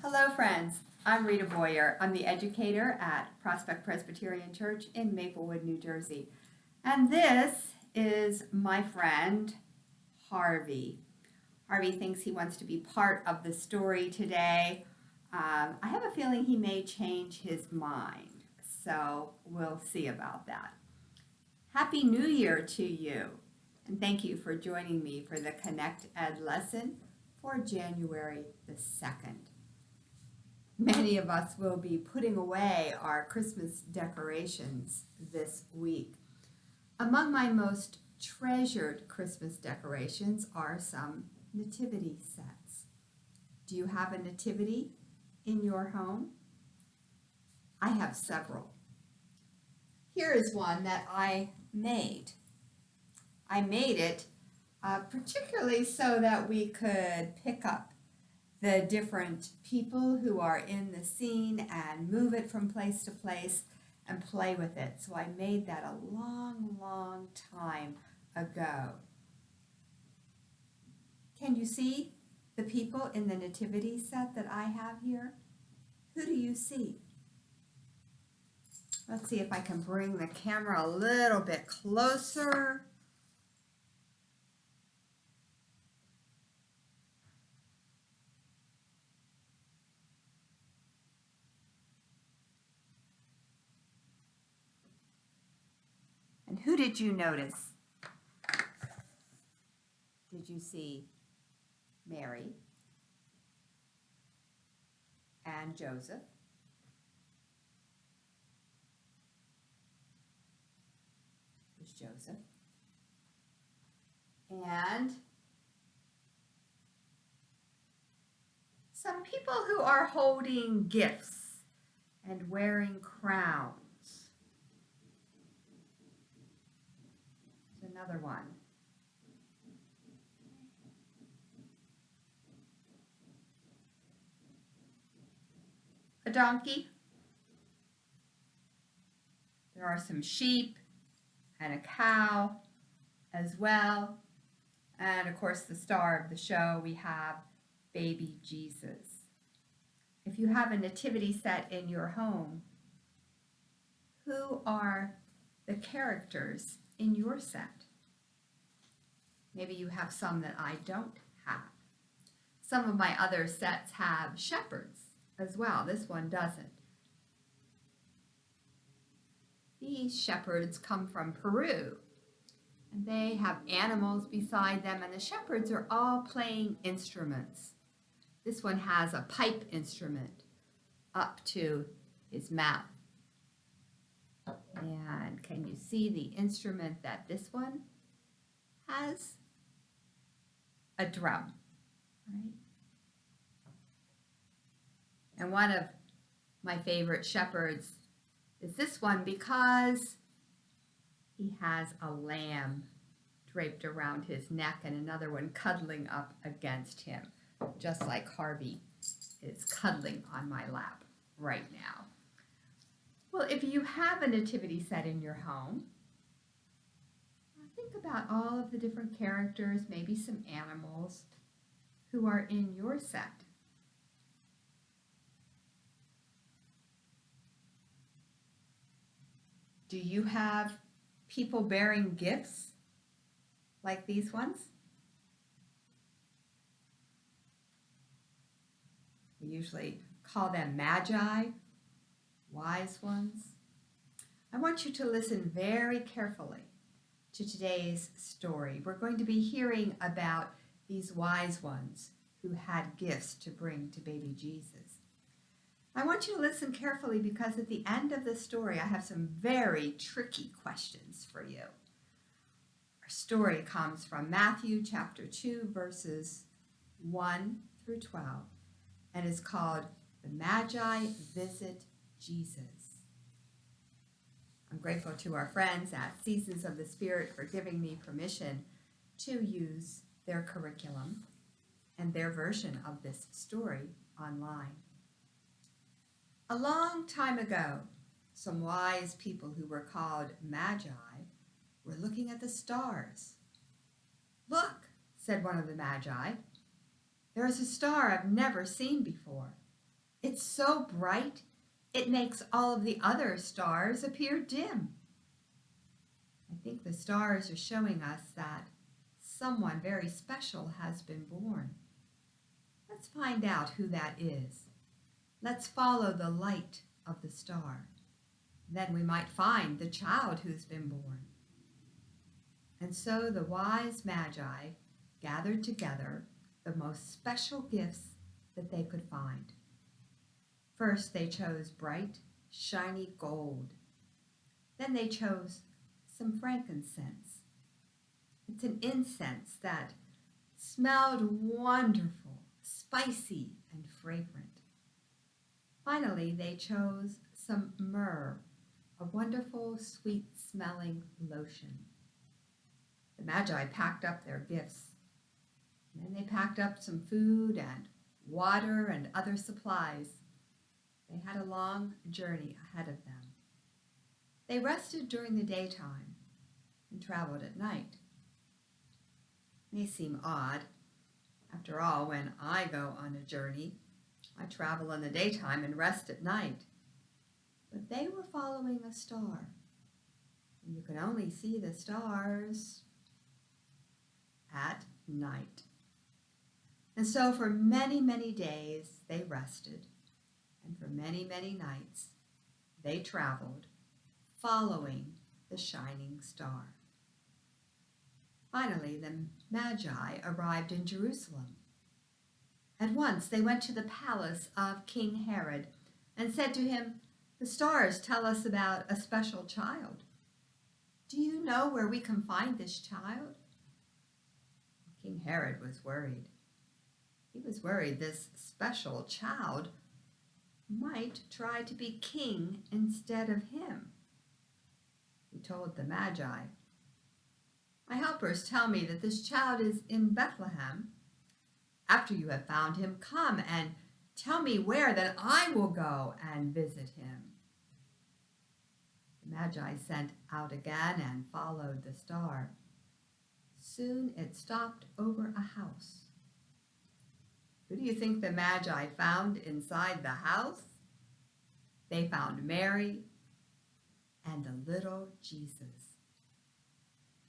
Hello, friends. I'm Rita Boyer. I'm the educator at Prospect Presbyterian Church in Maplewood, New Jersey. And this is my friend, Harvey. Harvey thinks he wants to be part of the story today. I have a feeling he may change his mind, so we'll see about that. Happy New Year to you, and thank you for joining me for the ConnectEd lesson for January the 2nd. Many of us will be putting away our Christmas decorations this week. Among my most treasured Christmas decorations are some nativity sets. Do you have a nativity in your home? I have several. Here is one that I made. I made it particularly so that we could pick up the different people who are in the scene and move it from place to place and play with it. So I made that a long time ago. Can you see the people in the nativity set that I have here? Who do you see? Let's see if I can bring the camera a little bit closer. And who did you notice? Did you see Mary and Joseph? There's Joseph. And some people who are holding gifts and wearing crowns. There's another one. A donkey. There are some sheep and a cow as well. And of course, the star of the show, we have baby Jesus. If you have a nativity set in your home, who are the characters in your set? Maybe you have some that I don't have. Some of my other sets have shepherds as well. This one doesn't. These shepherds come from Peru, and they have animals beside them, and the shepherds are all playing instruments. This one has a pipe instrument up to his mouth. And can you see the instrument that this one has? A drum, right? And one of my favorite shepherds is this one because he has a lamb draped around his neck and another one cuddling up against him, just like Harvey is cuddling on my lap right now. Well, if you have a nativity set in your home, think about all of the different characters, maybe some animals, who are in your set. Do you have people bearing gifts like these ones? We usually call them Magi, wise ones. I want you to listen very carefully to today's story. We're going to be hearing about these wise ones who had gifts to bring to baby Jesus. I want you to listen carefully because at the end of the story, I have some very tricky questions for you. Our story comes from Matthew chapter 2, verses 1 through 12, and is called The Magi Visit Jesus. I'm grateful to our friends at Seasons of the Spirit for giving me permission to use their curriculum and their version of this story online. A long time ago, some wise people who were called Magi were looking at the stars. "Look," said one of the Magi, "there is a star I've never seen before. It's so bright, it makes all of the other stars appear dim. I think the stars are showing us that someone very special has been born. Let's find out who that is. Let's follow the light of the star. Then we might find the child who's been born. And so the wise Magi gathered together the most special gifts that they could find. First, they chose bright, shiny gold. Then they chose some frankincense. It's an incense that smelled wonderful, spicy, and fragrant. Finally, they chose some myrrh, a wonderful, sweet-smelling lotion. The Magi packed up their gifts. And then they packed up some food and water and other supplies. They had a long journey ahead of them. They rested during the daytime and traveled at night. It may seem odd. After all, when I go on a journey, I travel in the daytime and rest at night. But they were following a star, and you can only see the stars at night. And so for many, many days they rested, and for many, many nights they traveled, following the shining star. Finally, the Magi arrived in Jerusalem. At once they went to the palace of King Herod and said to him, "The stars tell us about a special child. Do you know where we can find this child?" King Herod was worried. He was worried this special child might try to be king instead of him. He told the Magi, "My helpers tell me that this child is in Bethlehem. After you have found him, come and tell me where, that I will go and visit him." The Magi sent out again and followed the star. Soon it stopped over a house. Who do you think the Magi found inside the house? They found Mary and the little Jesus.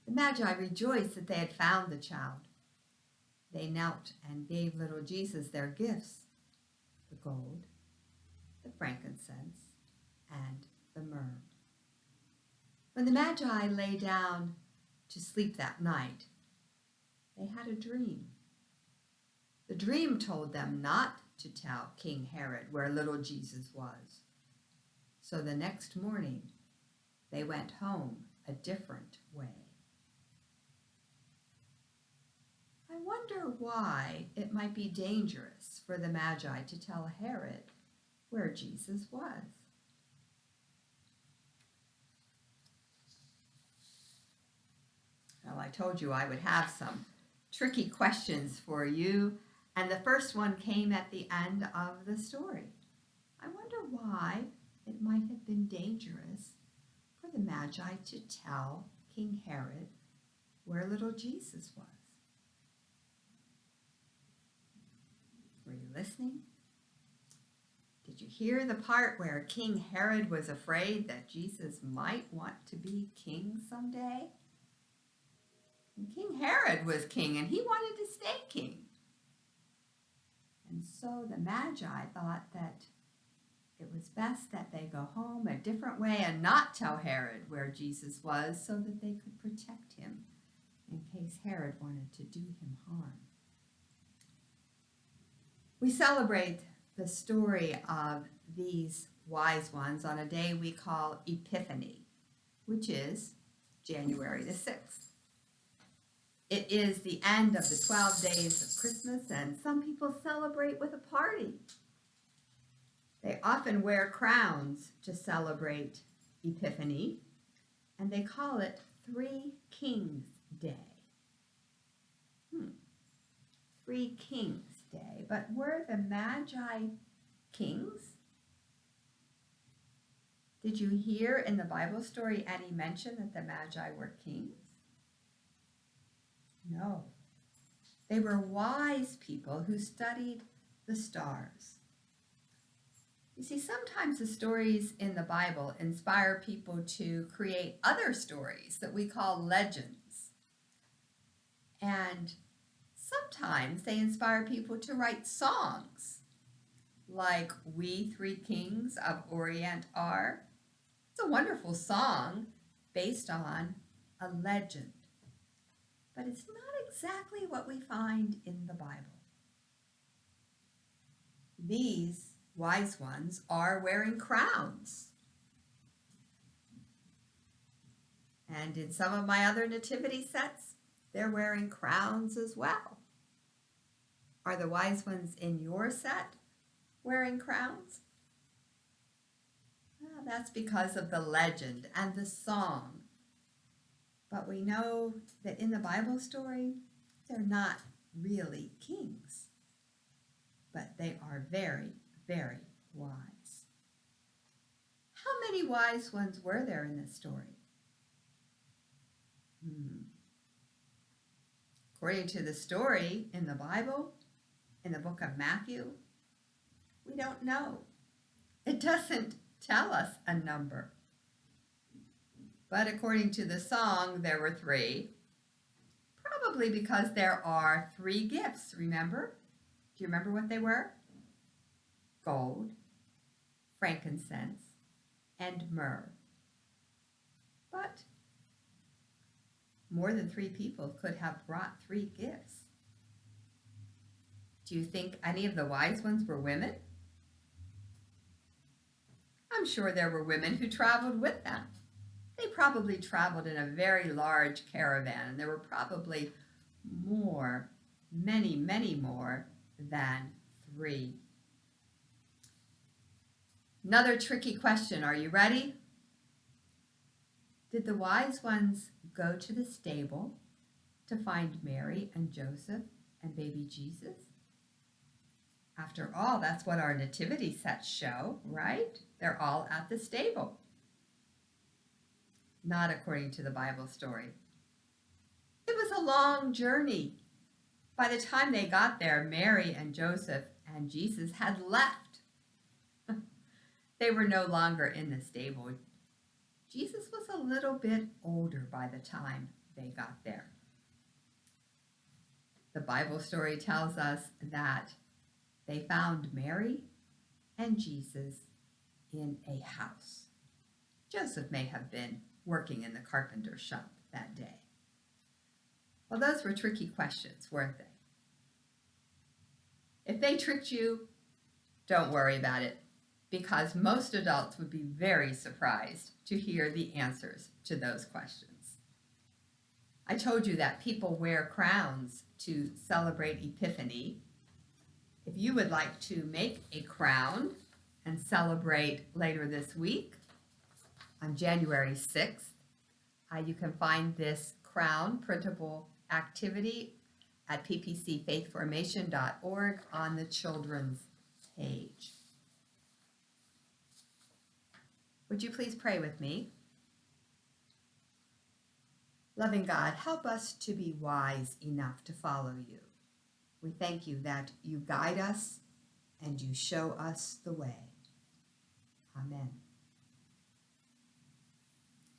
The Magi rejoiced that they had found the child. They knelt and gave little Jesus their gifts, the gold, the frankincense, and the myrrh. When the Magi lay down to sleep that night, they had a dream. The dream told them not to tell King Herod where little Jesus was. So the next morning, they went home a different way. I wonder why it might be dangerous for the Magi to tell Herod where Jesus was. Well, I told you I would have some tricky questions for you, and the first one came at the end of the story. I wonder why it might have been dangerous for the Magi to tell King Herod where little Jesus was. Were you listening? Did you hear the part where King Herod was afraid that Jesus might want to be king someday? And King Herod was king, and he wanted to stay king. And so the Magi thought that it was best that they go home a different way and not tell Herod where Jesus was, so that they could protect him in case Herod wanted to do him harm. We celebrate the story of these wise ones on a day we call Epiphany, which is January the 6th. It is the end of the 12 days of Christmas, and some people celebrate with a party. They often wear crowns to celebrate Epiphany, and they call it Three Kings Day. Three Kings Day. But were the Magi kings? Did you hear in the Bible story any mention that the Magi were kings? No. They were wise people who studied the stars. You see, sometimes the stories in the Bible inspire people to create other stories that we call legends. And sometimes they inspire people to write songs, like We Three Kings of Orient Are. It's a wonderful song based on a legend, but it's not exactly what we find in the Bible. These wise ones are wearing crowns. And in some of my other nativity sets, they're wearing crowns as well. Are the wise ones in your set wearing crowns? Well, that's because of the legend and the song. But we know that in the Bible story, they're not really kings, but they are very, very wise. How many wise ones were there in this story? According to the story in the Bible, in the book of Matthew, we don't know. It doesn't tell us a number. But according to the song, there were 3, probably because there are 3 gifts, remember? Do you remember what they were? Gold, frankincense, and myrrh. But more than 3 people could have brought 3 gifts. Do you think any of the wise ones were women? I'm sure there were women who traveled with them. They probably traveled in a very large caravan, and there were probably many, many more than 3. Another tricky question. Are you ready? Did the wise ones go to the stable to find Mary and Joseph and baby Jesus? After all, that's what our nativity sets show, right? They're all at the stable. Not according to the Bible story. It was a long journey. By the time they got there, Mary and Joseph and Jesus had left. They were no longer in the stable. Jesus was a little bit older by the time they got there. The Bible story tells us that they found Mary and Jesus in a house. Joseph may have been working in the carpenter shop that day. Well, those were tricky questions, weren't they? If they tricked you, don't worry about it, because most adults would be very surprised to hear the answers to those questions. I told you that people wear crowns to celebrate Epiphany. If you would like to make a crown and celebrate later this week, on January 6th, you can find this crown printable activity at ppcfaithformation.org on the children's page. Would you please pray with me? Loving God, help us to be wise enough to follow you. We thank you that you guide us and you show us the way. Amen.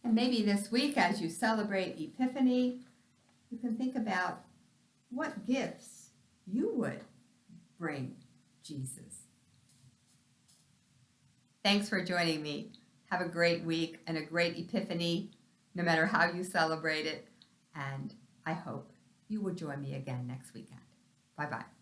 And maybe this week, as you celebrate Epiphany, you can think about what gifts you would bring Jesus. Thanks for joining me. Have a great week and a great Epiphany, no matter how you celebrate it. And I hope you will join me again next weekend. Bye-bye.